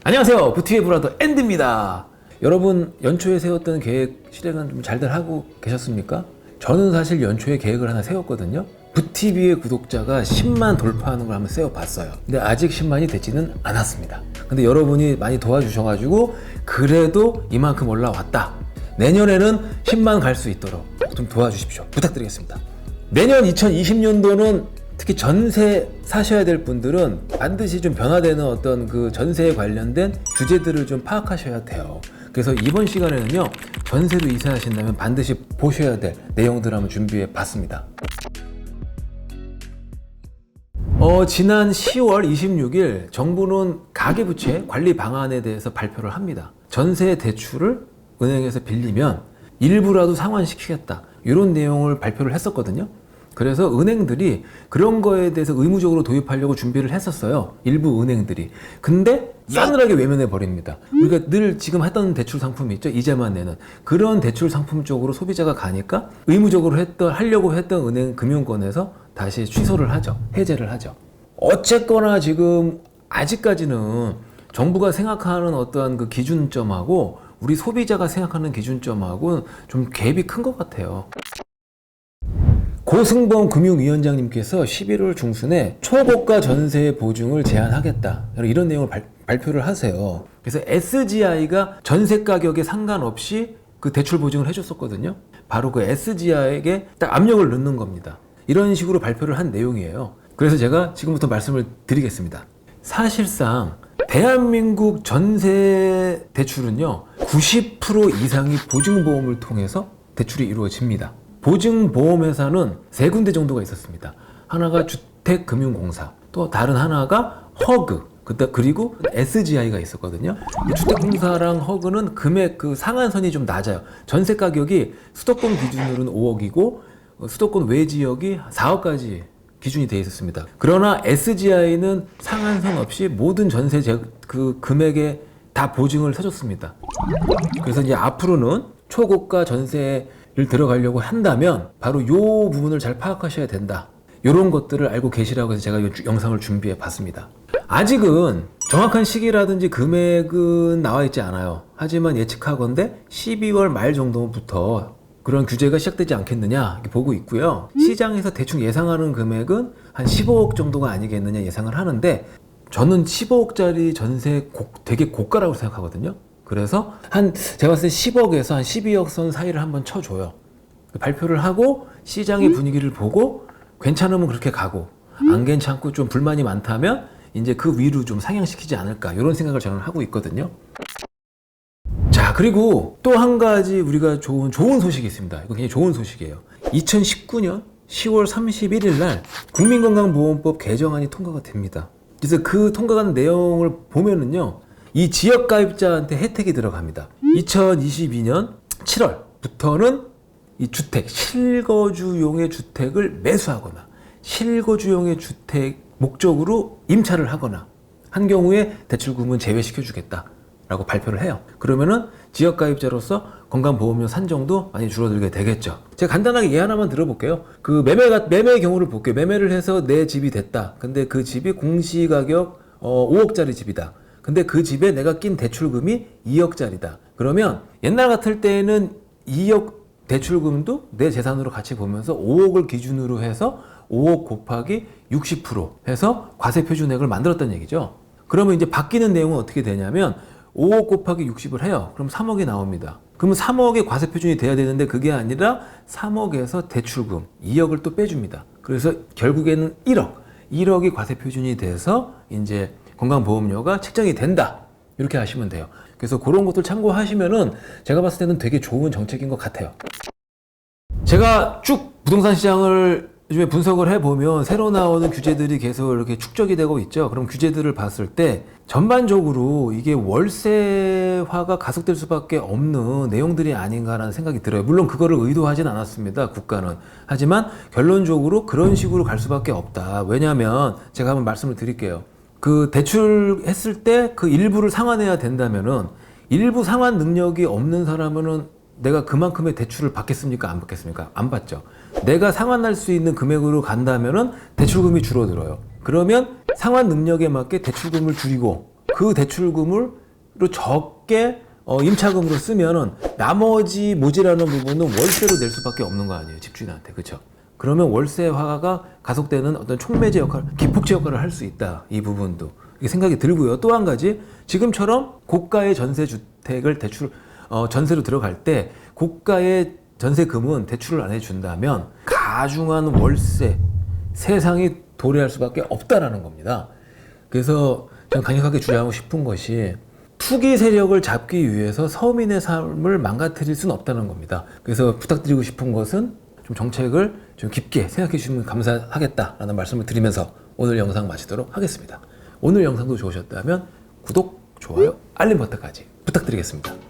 안녕하세요. 부티의 브라더 앤드입니다. 여러분 연초에 세웠던 계획 실행은 좀 잘들 하고 계셨습니까? 저는 사실 연초에 계획을 하나 세웠거든요. 부티비의 구독자가 10만 돌파하는 걸 한번 세워봤어요. 근데 아직 10만이 되지는 않았습니다. 근데 여러분이 많이 도와주셔가지고 그래도 이만큼 올라왔다. 내년에는 10만 갈 수 있도록 좀 도와주십시오. 부탁드리겠습니다. 내년 2020년도는 특히 전세 사셔야 될 분들은 반드시 좀 변화되는 어떤 그 전세에 관련된 주제들을 좀 파악하셔야 돼요. 그래서 이번 시간에는요, 전세로 이사하신다면 반드시 보셔야 될 내용들을 한번 준비해 봤습니다. 지난 10월 26일 정부는 가계부채 관리 방안에 대해서 발표를 합니다. 전세 대출을 은행에서 빌리면 일부라도 상환시키겠다, 이런 내용을 발표를 했었거든요. 그래서 은행들이 그런 거에 대해서 의무적으로 도입하려고 준비를 했었어요. 일부 은행들이. 근데 싸늘하게 외면해 버립니다. 우리가 늘 지금 했던 대출 상품이 있죠. 이자만 내는. 그런 대출 상품 쪽으로 소비자가 가니까 의무적으로 하려고 했던 은행 금융권에서 다시 취소를 하죠. 해제를 하죠. 어쨌거나 지금 아직까지는 정부가 생각하는 어떠한 그 기준점하고 우리 소비자가 생각하는 기준점하고 좀 갭이 큰 것 같아요. 고승범 금융위원장님께서 11월 중순에 초고가 전세 보증을 제한하겠다, 이런 내용을 발표를 하세요. 그래서 SGI가 전세 가격에 상관없이 그 대출 보증을 해줬었거든요. 바로 그 SGI에게 딱 압력을 넣는 겁니다. 이런 식으로 발표를 한 내용이에요. 그래서 제가 지금부터 말씀을 드리겠습니다. 사실상 대한민국 전세 대출은요, 90% 이상이 보증보험을 통해서 대출이 이루어집니다. 보증보험회사는 세 군데 정도가 있었습니다. 하나가 주택금융공사, 또 다른 하나가 허그, 그리고 SGI가 있었거든요. 주택공사랑 허그는 금액 그 상한선이 좀 낮아요. 전세 가격이 수도권 기준으로는 5억이고 수도권 외 지역이 4억까지 기준이 되어 있었습니다. 그러나 SGI는 상한선 없이 모든 전세 그 금액에 다 보증을 서줬습니다. 그래서 이제 앞으로는 초고가 전세를 들어가려고 한다면 바로 이 부분을 잘 파악하셔야 된다. 이런 것들을 알고 계시라고 해서 제가 이 영상을 준비해 봤습니다. 아직은 정확한 시기라든지 금액은 나와 있지 않아요. 하지만 예측하건대 12월 말 정도부터 그런 규제가 시작되지 않겠느냐 이렇게 보고 있고요. 시장에서 대충 예상하는 금액은 한 15억 정도가 아니겠느냐 예상을 하는데, 저는 15억짜리 전세 되게 고가라고 생각하거든요. 그래서 제가 봤을 때 10억에서 한 12억 선 사이를 한번 쳐줘요. 발표를 하고 시장의 분위기를 보고 괜찮으면 그렇게 가고, 안 괜찮고 좀 불만이 많다면 이제 그 위로 좀 상향시키지 않을까, 이런 생각을 저는 하고 있거든요. 자, 그리고 또 한 가지 우리가 좋은 소식이 있습니다. 이거 굉장히 좋은 소식이에요. 2019년 10월 31일 날 국민건강보험법 개정안이 통과가 됩니다. 그래서 그 통과한 내용을 보면은요, 이 지역 가입자한테 혜택이 들어갑니다. 2022년 7월부터는 이 주택, 실거주용의 주택을 매수하거나 실거주용의 주택 목적으로 임차를 하거나 한 경우에 대출금은 제외시켜주겠다 라고 발표를 해요. 그러면은 지역 가입자로서 건강보험료 산정도 많이 줄어들게 되겠죠. 제가 간단하게 예 하나만 들어볼게요. 그 매매의 경우를 볼게요. 매매를 해서 내 집이 됐다. 근데 그 집이 공시가격 5억짜리 집이다. 근데 그 집에 내가 낀 대출금이 2억짜리다. 그러면 옛날 같을 때는 2억 대출금도 내 재산으로 같이 보면서 5억을 기준으로 해서 5억 곱하기 60% 해서 과세표준액을 만들었다는 얘기죠. 그러면 이제 바뀌는 내용은 어떻게 되냐면 5억 곱하기 60을 해요. 그럼 3억이 나옵니다. 그러면 3억의 과세표준이 돼야 되는데 그게 아니라 3억에서 대출금 2억을 또 빼줍니다. 그래서 결국에는 1억이 과세표준이 돼서 이제 건강보험료가 책정이 된다. 이렇게 하시면 돼요. 그래서 그런 것들 참고하시면은 제가 봤을 때는 되게 좋은 정책인 것 같아요. 제가 쭉 부동산 시장을 요즘에 분석을 해보면 새로 나오는 규제들이 계속 이렇게 축적이 되고 있죠. 그럼 규제들을 봤을 때 전반적으로 이게 월세화가 가속될 수밖에 없는 내용들이 아닌가라는 생각이 들어요. 물론 그거를 의도하진 않았습니다, 국가는. 하지만 결론적으로 그런 식으로 갈 수밖에 없다. 왜냐하면 제가 한번 말씀을 드릴게요. 그 대출했을 때 그 일부를 상환해야 된다면은 일부 상환 능력이 없는 사람은 내가 그만큼의 대출을 받겠습니까? 안 받겠습니까? 안 받죠. 내가 상환할 수 있는 금액으로 간다면은 대출금이 줄어들어요. 그러면 상환 능력에 맞게 대출금을 줄이고 그 대출금을 적게 임차금으로 쓰면은 나머지 모자라는 부분은 월세로 낼 수밖에 없는 거 아니에요, 집주인한테. 그렇죠? 그러면 월세화가 가속되는 어떤 촉매제 역할, 기폭제 역할을 할 수 있다. 이 부분도 이게 생각이 들고요. 또 한 가지, 지금처럼 고가의 전세 주택을 전세로 들어갈 때 고가의 전세금은 대출을 안 해준다면 가중한 월세 세상이 도래할 수밖에 없다라는 겁니다. 그래서 저는 강력하게 주장하고 싶은 것이, 투기 세력을 잡기 위해서 서민의 삶을 망가뜨릴 수는 없다는 겁니다. 그래서 부탁드리고 싶은 것은 좀 정책을 좀 깊게 생각해 주시면 감사하겠다라는 말씀을 드리면서 오늘 영상 마치도록 하겠습니다. 오늘 영상도 좋으셨다면 구독, 좋아요, 알림 버튼까지 부탁드리겠습니다.